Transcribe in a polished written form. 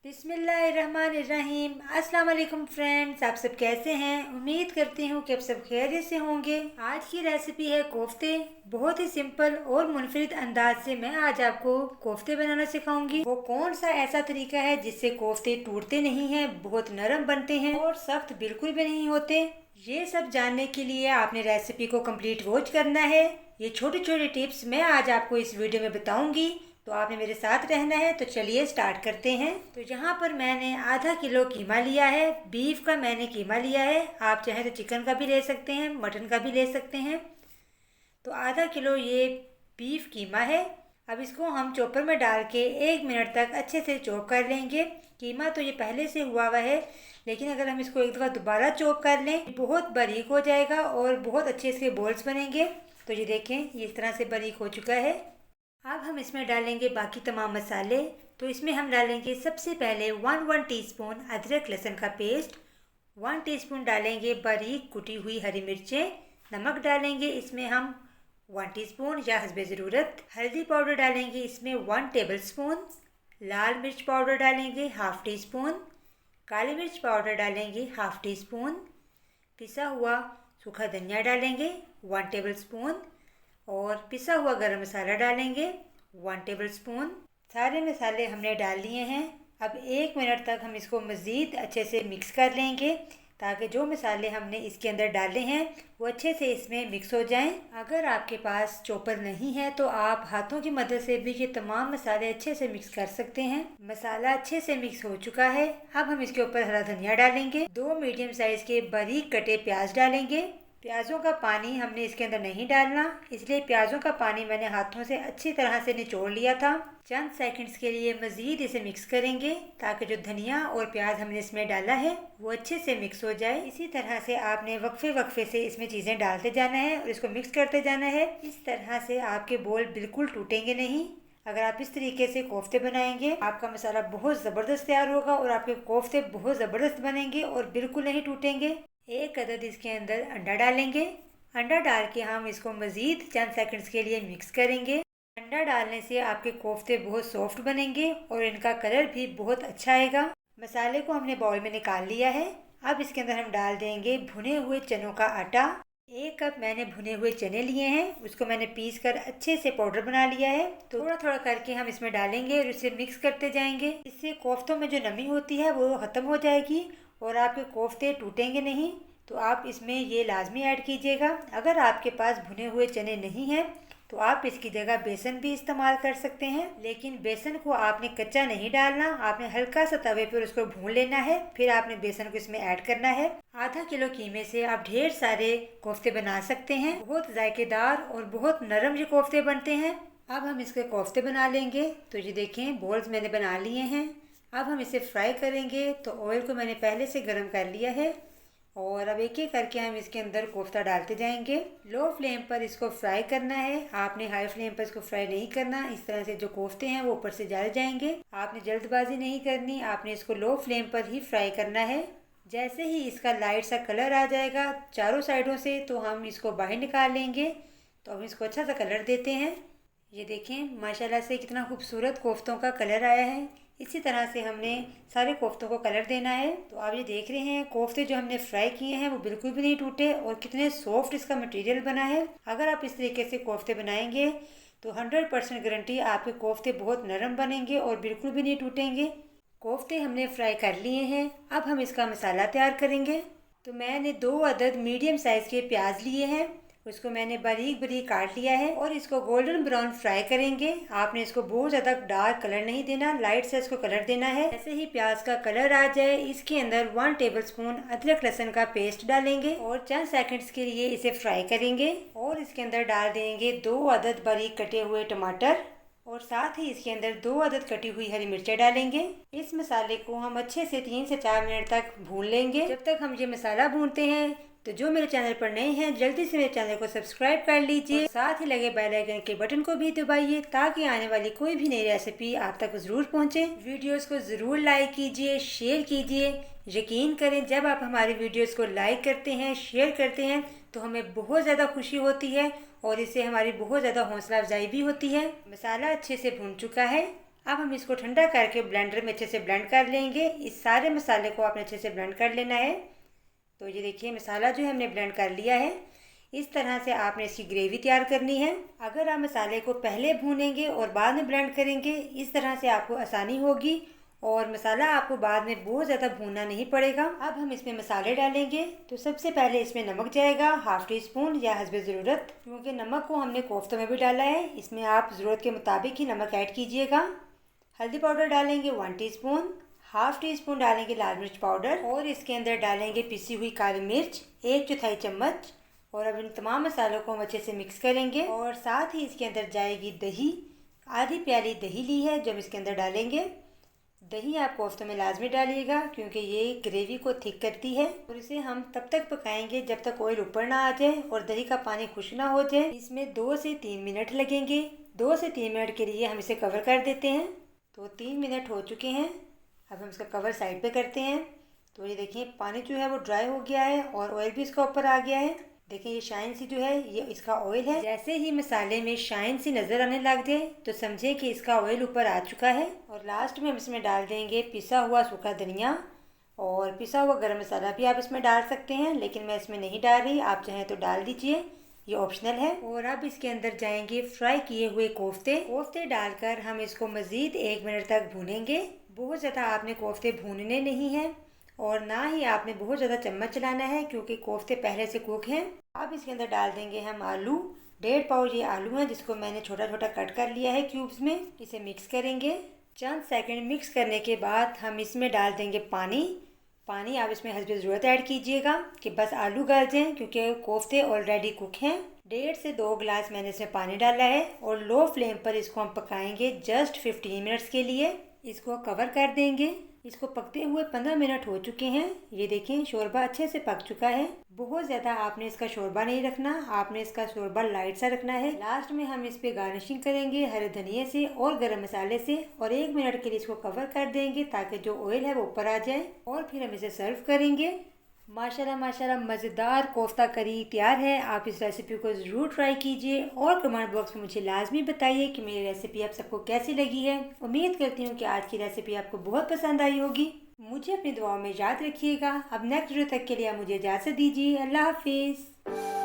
बिस्मिल्लाहिर्रहमानिर्रहीम। अस्सलाम वालेकुम फ्रेंड्स, आप सब कैसे हैं? उम्मीद करती हूँ कि आप सब खैरियत से होंगे। आज की रेसिपी है कोफ्ते। बहुत ही सिंपल और मुनफरिद अंदाज से मैं आज आपको कोफ्ते बनाना सिखाऊंगी। वो कौन सा ऐसा तरीका है जिससे कोफ्ते टूटते नहीं हैं, बहुत नरम बनते हैं और सख्त बिल्कुल भी नहीं होते। ये सब जानने के लिए आपने रेसिपी को कंप्लीट वॉच करना है। ये छोटे छोटे टिप्स मैं आज आपको इस वीडियो में बताऊंगी, तो आपने मेरे साथ रहना है। तो चलिए स्टार्ट करते हैं। तो यहाँ पर मैंने आधा किलो कीमा लिया है, बीफ का मैंने कीमा लिया है। आप चाहे तो चिकन का भी ले सकते हैं, मटन का भी ले सकते हैं। तो आधा किलो ये बीफ कीमा है। अब इसको हम चॉपर में डाल के 1 मिनट तक अच्छे से चॉप कर लेंगे। कीमा तो ये पहले से हुआ है, लेकिन अगर हम इसको एक दफ़ा दोबारा चॉप कर लें बहुत बारीक हो जाएगा और बहुत अच्छे इसके बॉल्स बनेंगे। तो ये देखें, ये इस तरह से बारीक हो चुका है। अब हम इसमें डालेंगे बाकी तमाम मसाले। तो इसमें हम डालेंगे सबसे पहले 1 टीस्पून अदरक लहसुन का पेस्ट, 1 टीस्पून डालेंगे बारीक कुटी हुई हरी मिर्चें, नमक डालेंगे इसमें हम 1 टीस्पून या हस्बे ज़रूरत, हल्दी पाउडर डालेंगे इसमें 1 टेबल स्पून, लाल मिर्च पाउडर डालेंगे हाफ़ टी स्पून, काली मिर्च पाउडर डालेंगे हाफ़ टी स्पून, पिसा हुआ सूखा धनिया डालेंगे 1 टेबल स्पून और पिसा हुआ गरम मसाला डालेंगे 1 टेबल स्पून। सारे मसाले हमने डाल लिए हैं। अब 1 मिनट तक हम इसको मज़ीद अच्छे से मिक्स कर लेंगे, ताकि जो मसाले हमने इसके अंदर डाले हैं वो अच्छे से इसमें मिक्स हो जाएं। अगर आपके पास चॉपर नहीं है तो आप हाथों की मदद से भी ये तमाम मसाले अच्छे से मिक्स कर सकते हैं। मसाला अच्छे से मिक्स हो चुका है। अब हम इसके ऊपर हरा धनिया डालेंगे, 2 मीडियम साइज़ के बारीक कटे प्याज डालेंगे। प्याज़ों का पानी हमने इसके अंदर नहीं डालना, इसलिए प्याज़ों का पानी मैंने हाथों से अच्छी तरह से निचोड़ लिया था। चंद सेकंड्स के लिए मज़ीद इसे मिक्स करेंगे, ताकि जो धनिया और प्याज हमने इसमें डाला है वो अच्छे से मिक्स हो जाए। इसी तरह से आपने वक्फे से इसमें चीज़ें डालते जाना है और इसको मिक्स करते जाना है। इस तरह से आपके बोल बिल्कुल टूटेंगे नहीं। अगर आप इस तरीके से कोफ्ते बनाएंगे आपका मसाला बहुत ज़बरदस्त तैयार होगा और आपके कोफ्ते बहुत ज़बरदस्त बनेंगे और बिल्कुल नहीं टूटेंगे। एक अदद इसके अंदर अंडा डालेंगे। अंडा डाल के हम इसको मज़ीद चंद सेकंड्स के लिए मिक्स करेंगे। अंडा डालने से आपके कोफ्ते बहुत सॉफ्ट बनेंगे और इनका कलर भी बहुत अच्छा आएगा। मसाले को हमने बाउल में निकाल लिया है। अब इसके अंदर हम डाल देंगे भुने हुए चनों का आटा। 1 कप मैंने भुने हुए चने लिए हैं, उसको मैंने पीस कर अच्छे से पाउडर बना लिया है। तो थोड़ा थोड़ा करके हम इसमें डालेंगे और इसे मिक्स करते जाएंगे। इससे कोफ्तों में जो नमी होती है वो ख़त्म हो जाएगी और आपके कोफ्ते टूटेंगे नहीं। तो आप इसमें ये लाजमी ऐड कीजिएगा। अगर आपके पास भुने हुए चने नहीं हैं तो आप इसकी जगह बेसन भी इस्तेमाल कर सकते हैं, लेकिन बेसन को आपने कच्चा नहीं डालना, आपने हल्का सा तवे पर उसको भून लेना है, फिर आपने बेसन को इसमें ऐड करना है। आधा किलो कीमे से आप ढेर सारे कोफ्ते बना सकते हैं। बहुत जायकेदार और बहुत नरम ये कोफ्ते बनते हैं। अब हम इसके कोफ्ते बना लेंगे। तो ये देखें, बॉल्स मैंने बना लिए हैं। अब हम इसे फ्राई करेंगे। तो ऑयल को मैंने पहले से गर्म कर लिया है और अब एक एक करके हम इसके अंदर कोफ्ता डालते जाएंगे। लो फ्लेम पर इसको फ्राई करना है, आपने हाई फ्लेम पर इसको फ्राई नहीं करना। इस तरह से जो कोफ्ते हैं वो ऊपर से जल जाएंगे। आपने जल्दबाजी नहीं करनी, आपने इसको लो फ्लेम पर ही फ्राई करना है। जैसे ही इसका लाइट सा कलर आ जाएगा चारों साइडों से, तो हम इसको बाहर निकाल लेंगे। तो हम इसको अच्छा सा कलर देते हैं। ये देखें, माशाल्लाह से कितना खूबसूरत कोफ्तों का कलर आया है। इसी तरह से हमने सारे कोफ्तों को कलर देना है। तो आप ये देख रहे हैं, कोफ्ते जो हमने फ्राई किए हैं वो बिल्कुल भी नहीं टूटे और कितने सॉफ्ट इसका मटेरियल बना है। अगर आप इस तरीके से कोफ्ते बनाएंगे तो 100% गारंटी आपके कोफ्ते बहुत नरम बनेंगे और बिल्कुल भी नहीं टूटेंगे। कोफ्ते हमने फ्राई कर लिए हैं। अब हम इसका मसाला तैयार करेंगे। तो मैंने 2 अदद मीडियम साइज़ के प्याज लिए हैं, उसको मैंने बारीक बारीक काट लिया है और इसको गोल्डन ब्राउन फ्राई करेंगे। आपने इसको बहुत ज़्यादा डार्क कलर नहीं देना, लाइट से इसको कलर देना है। ऐसे ही प्याज का कलर आ जाए, इसके अंदर 1 टेबल स्पून अदरक लहसुन का पेस्ट डालेंगे और चंद सेकंड्स के लिए इसे फ्राई करेंगे। और इसके अंदर डाल देंगे 2 अदद बारीक कटे हुए टमाटर और साथ ही इसके अंदर 2 अदद कटी हुई हरी मिर्चें डालेंगे। इस मसाले को हम अच्छे से 3 से 4 मिनट तक भून लेंगे। जब तक हम ये मसाला भूनते हैं तो जो मेरे चैनल पर नए हैं जल्दी से मेरे चैनल को सब्सक्राइब कर लीजिए, साथ ही लगे बेल आइकन के बटन को भी दबाइए, ताकि आने वाली कोई भी नई रेसिपी आप तक ज़रूर पहुंचे। वीडियोस को ज़रूर लाइक कीजिए, शेयर कीजिए। यकीन करें, जब आप हमारी वीडियोस को लाइक करते हैं, शेयर करते हैं तो हमें बहुत ज़्यादा खुशी होती है और इससे हमारी बहुत ज़्यादा हौसला अफजाई भी होती है। मसाला अच्छे से भून चुका है। अब हम इसको ठंडा करके ब्लेंडर में अच्छे से ब्लेंड कर लेंगे। इस सारे मसाले को आपने अच्छे से ब्लेंड कर लेना है। तो ये देखिए मसाला जो है हमने ब्लेंड कर लिया है। इस तरह से आपने इसकी ग्रेवी तैयार करनी है। अगर आप मसाले को पहले भूनेंगे और बाद में ब्लेंड करेंगे, इस तरह से आपको आसानी होगी और मसाला आपको बाद में बहुत ज़्यादा भूनना नहीं पड़ेगा। अब हम इसमें मसाले डालेंगे। तो सबसे पहले इसमें नमक जाएगा, हाफ टी स्पून या हस्बे ज़रूरत, क्योंकि नमक को हमने कोफ्तों में भी डाला है। इसमें आप ज़रूरत के मुताबिक ही नमक ऐड कीजिएगा। हल्दी पाउडर डालेंगे 1 टीस्पून, हाफ टी स्पून डालेंगे लाल मिर्च पाउडर और इसके अंदर डालेंगे पिसी हुई काली मिर्च 1/4 चम्मच। और अब इन तमाम मसालों को हम अच्छे से मिक्स करेंगे और साथ ही इसके अंदर जाएगी दही। आधी प्याली दही ली है जो हम इसके अंदर डालेंगे। दही आप कोफ्ते में लाजमी डालिएगा क्योंकि ये ग्रेवी को थिक करती है। और इसे हम तब तक पकाएंगे जब तक ऑयल ऊपर ना आ जाए और दही का पानी खुश्क ना हो जाए। इसमें 2 से 3 मिनट लगेंगे। 2 से 3 मिनट के लिए हम इसे कवर कर देते हैं। तो 3 मिनट हो चुके हैं। अब हम इसका कवर साइड पे करते हैं। तो ये देखिए पानी जो है वो ड्राई हो गया है और ऑयल भी इसका ऊपर आ गया है। देखिए ये शाइन सी जो है ये इसका ऑयल है। जैसे ही मसाले में शाइन सी नज़र आने लग जाए तो समझे कि इसका ऑयल ऊपर आ चुका है। और लास्ट में हम इसमें डाल देंगे पिसा हुआ सूखा धनिया और पिसा हुआ गरम मसाला भी आप इसमें डाल सकते हैं, लेकिन मैं इसमें नहीं डाल रही। आप चाहें तो डाल दीजिए, ये ऑप्शनल है। और अब इसके अंदर जाएंगे फ्राई किए हुए कोफ्ते डालकर हम इसको मज़ीद 1 मिनट तक भूनेंगे। बहुत ज़्यादा आपने कोफ्ते भूनने नहीं हैं और ना ही आपने बहुत ज़्यादा चम्मच चलाना है क्योंकि कोफ्ते पहले से कुक हैं। अब इसके अंदर डाल देंगे हम आलू। 1.5 पाउच ये आलू है जिसको मैंने छोटा छोटा कट कर लिया है क्यूब्स में। इसे मिक्स करेंगे। चंद सेकंड मिक्स करने के बाद हम इसमें डाल देंगे पानी। आप इसमें हस्बे ज़रूरत ऐड कीजिएगा कि बस आलू गल जाएँ क्योंकि कोफ्ते ऑलरेडी कुक हैं। 1.5 से 2 गिलास मैंने इसमें पानी डाला है और लो फ्लेम पर इसको हम पकाएंगे जस्ट 15 मिनट्स के लिए। इसको कवर कर देंगे। इसको पकते हुए 15 मिनट हो चुके हैं। ये देखें शोरबा अच्छे से पक चुका है। बहुत ज़्यादा आपने इसका शोरबा नहीं रखना, आपने इसका शोरबा लाइट सा रखना है। लास्ट में हम इस पे गार्निशिंग करेंगे हरे धनिए से और गरम मसाले से और 1 मिनट के लिए इसको कवर कर देंगे ताकि जो ऑयल है वो ऊपर आ जाए और फिर हम इसे सर्व करेंगे। माशाल्लाह माशाल्लाह मज़ेदार कोफ्ता करी तैयार है। आप इस रेसिपी को ज़रूर ट्राई कीजिए और कमेंट बॉक्स में मुझे लाजमी बताइए कि मेरी रेसिपी आप सबको कैसी लगी है। उम्मीद करती हूँ कि आज की रेसिपी आपको बहुत पसंद आई होगी। मुझे अपनी दुआओं में याद रखिएगा। अब नेक्स्ट वीडियो तक के लिए आप मुझे इजाज़त दीजिए। अल्लाह हाफिज़।